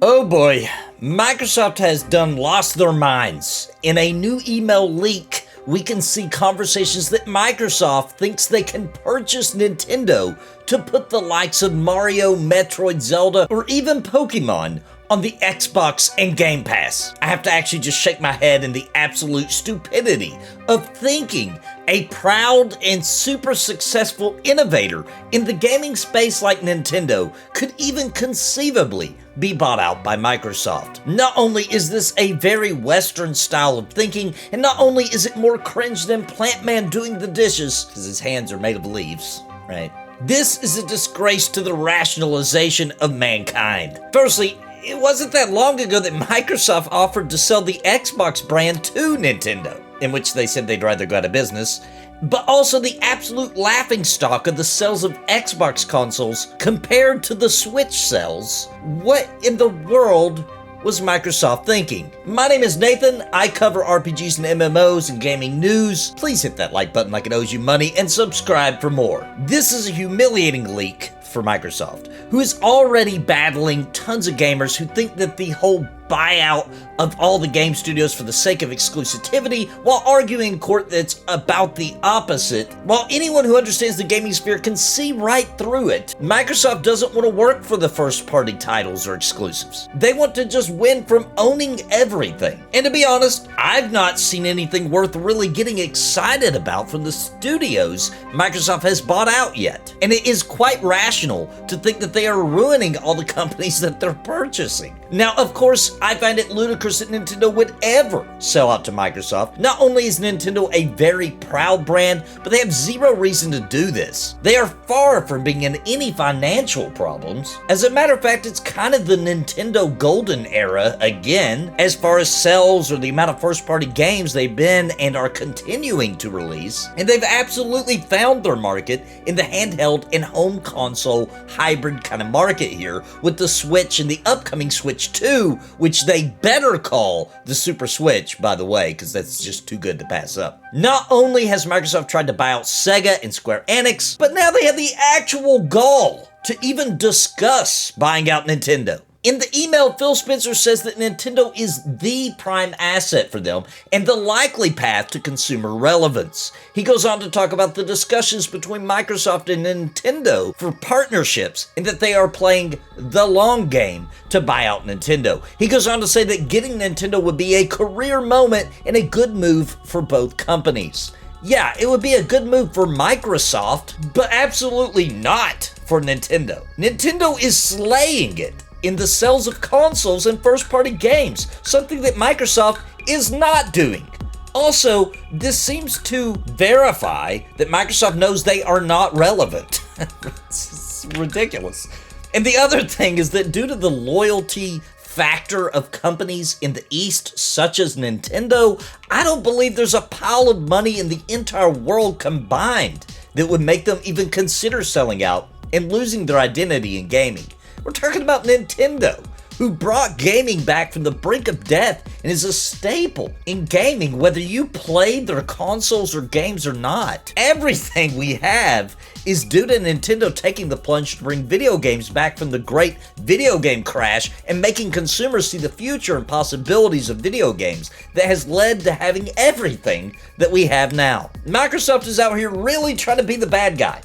Oh boy, Microsoft has lost their minds. In a new email leak, we can see conversations that Microsoft thinks they can purchase Nintendo to put the likes of Mario, Metroid, Zelda, or even Pokemon on the Xbox and Game Pass. I have to actually just shake my head in the absolute stupidity of thinking a proud and super successful innovator in the gaming space like Nintendo could even conceivably be bought out by Microsoft. Not only is this a very Western style of thinking, and not only is it more cringe than Plant Man doing the dishes, because his hands are made of leaves, right? This is a disgrace to the rationalization of mankind. Firstly, it wasn't that long ago that Microsoft offered to sell the Xbox brand to Nintendo, in which they said they'd rather go out of business, but also the absolute laughingstock of the sales of Xbox consoles compared to the Switch sales. What in the world was Microsoft thinking? My name is Nathan. I cover RPGs and MMOs and gaming news. Please hit that like button like it owes you money and subscribe for more. This is a humiliating leak for Microsoft, who is already battling tons of gamers who think that the whole buyout of all the game studios for the sake of exclusivity, while arguing in court that it's about the opposite. While anyone who understands the gaming sphere can see right through it, Microsoft doesn't want to work for the first-party titles or exclusives. They want to just win from owning everything. And to be honest, I've not seen anything worth really getting excited about from the studios Microsoft has bought out yet. And it is quite rational to think that they are ruining all the companies that they're purchasing. Now, of course, I find it ludicrous that Nintendo would ever sell out to Microsoft. Not only is Nintendo a very proud brand, but they have zero reason to do this. They are far from being in any financial problems. As a matter of fact, it's kind of the Nintendo golden era again, as far as sales or the amount of first-party games they've been and are continuing to release. And they've absolutely found their market in the handheld and home console hybrid kind of market here, with the Switch and the upcoming Switch 2, which they better call the Super Switch, by the way, because that's just too good to pass up. Not only has Microsoft tried to buy out Sega and Square Enix, but now they have the actual gall to even discuss buying out Nintendo. In the email, Phil Spencer says that Nintendo is the prime asset for them and the likely path to consumer relevance. He goes on to talk about the discussions between Microsoft and Nintendo for partnerships and that they are playing the long game to buy out Nintendo. He goes on to say that getting Nintendo would be a career moment and a good move for both companies. Yeah, it would be a good move for Microsoft, but absolutely not for Nintendo. Nintendo is slaying it in the sales of consoles and first-party games, something that Microsoft is not doing. Also, this seems to verify that Microsoft knows they are not relevant. It's ridiculous. And the other thing is that due to the loyalty factor of companies in the East, such as Nintendo, I don't believe there's a pile of money in the entire world combined that would make them even consider selling out and losing their identity in gaming. We're talking about Nintendo, who brought gaming back from the brink of death and is a staple in gaming, whether you play their consoles or games or not. Everything we have is due to Nintendo taking the plunge to bring video games back from the great video game crash and making consumers see the future and possibilities of video games that has led to having everything that we have now. Microsoft is out here really trying to be the bad guy,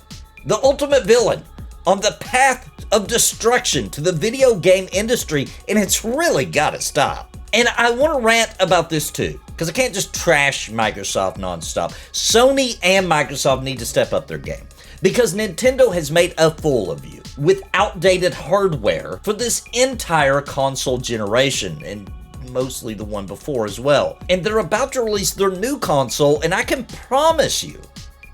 the ultimate villain, on the path of destruction to the video game industry, and it's really gotta stop. And I want to rant about this too, because I can't just trash Microsoft nonstop. Sony and Microsoft need to step up their game, because Nintendo has made a fool of you with outdated hardware for this entire console generation, and mostly the one before as well. And they're about to release their new console, and I can promise you,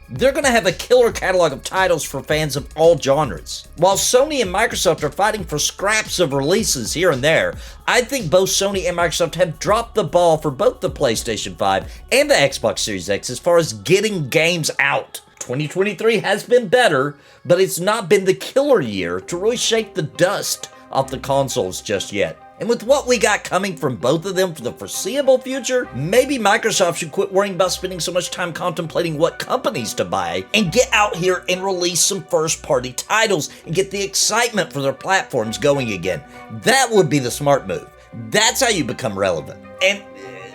they're going to have a killer catalog of titles for fans of all genres. While Sony and Microsoft are fighting for scraps of releases here and there, I think both Sony and Microsoft have dropped the ball for both the PlayStation 5 and the Xbox Series X as far as getting games out. 2023 has been better, but it's not been the killer year to really shake the dust off the consoles just yet. And with what we got coming from both of them for the foreseeable future, maybe Microsoft should quit worrying about spending so much time contemplating what companies to buy and get out here and release some first-party titles and get the excitement for their platforms going again. That would be the smart move. That's how you become relevant. And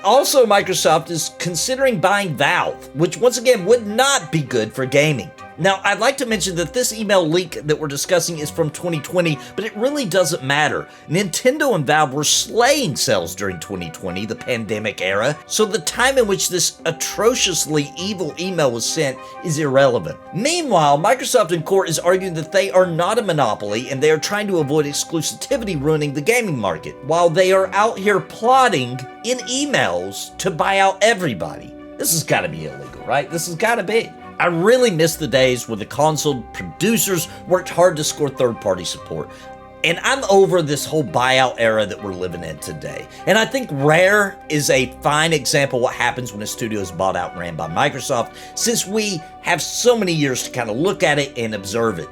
also, Microsoft is considering buying Valve, which once again would not be good for gaming. Now, I'd like to mention that this email leak that we're discussing is from 2020, but it really doesn't matter. Nintendo and Valve were slaying sales during 2020, the pandemic era, so the time in which this atrociously evil email was sent is irrelevant. Meanwhile, Microsoft in court is arguing that they are not a monopoly and they are trying to avoid exclusivity ruining the gaming market, while they are out here plotting in emails to buy out everybody. This has got to be illegal, right? This has got to be. I really miss the days where the console producers worked hard to score third-party support. And I'm over this whole buyout era that we're living in today. And I think Rare is a fine example of what happens when a studio is bought out and ran by Microsoft, since we have so many years to kind of look at it and observe it.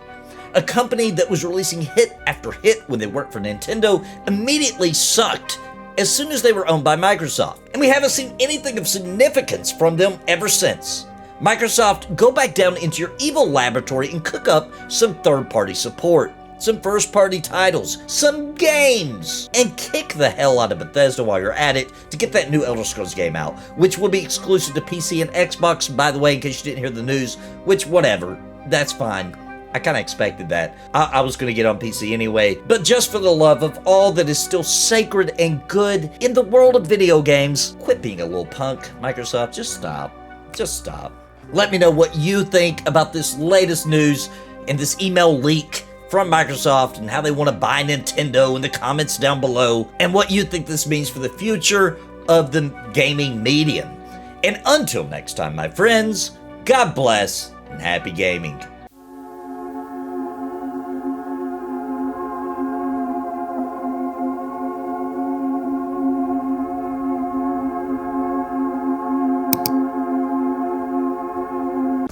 A company that was releasing hit after hit when they worked for Nintendo immediately sucked as soon as they were owned by Microsoft. And we haven't seen anything of significance from them ever since. Microsoft, go back down into your evil laboratory and cook up some third-party support, some first-party titles, some games, and kick the hell out of Bethesda while you're at it to get that new Elder Scrolls game out, which will be exclusive to PC and Xbox, by the way, in case you didn't hear the news, which, whatever, that's fine. I kind of expected that. I was going to get on PC anyway, but just for the love of all that is still sacred and good in the world of video games, quit being a little punk, Microsoft. Just stop. Just stop. Let me know what you think about this latest news and this email leak from Microsoft and how they want to buy Nintendo in the comments down below, and what you think this means for the future of the gaming medium. And until next time, my friends, God bless and happy gaming.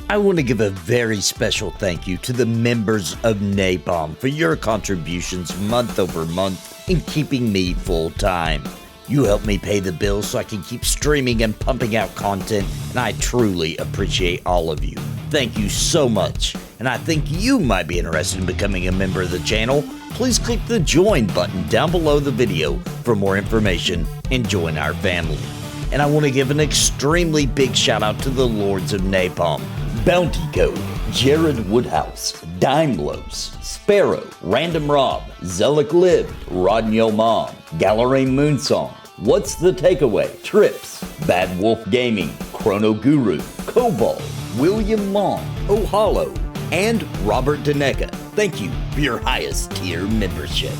I want to give a very special thank you to the members of Napalm for your contributions month over month in keeping me full-time. You help me pay the bills so I can keep streaming and pumping out content, and I truly appreciate all of you. Thank you so much, and I think you might be interested in becoming a member of the channel. Please click the join button down below the video for more information and join our family. And I want to give an extremely big shout out to the Lords of Napalm: Bounty Code, Jared Woodhouse, Dime Blows, Sparrow, Random Rob, Zelik Lived, Rodney Mom, Gallery Moonsong, What's the Takeaway, Trips, Bad Wolf Gaming, Chrono Guru, Cobalt, William Long, Ohalo, and Robert Daneka. Thank you for your highest tier membership.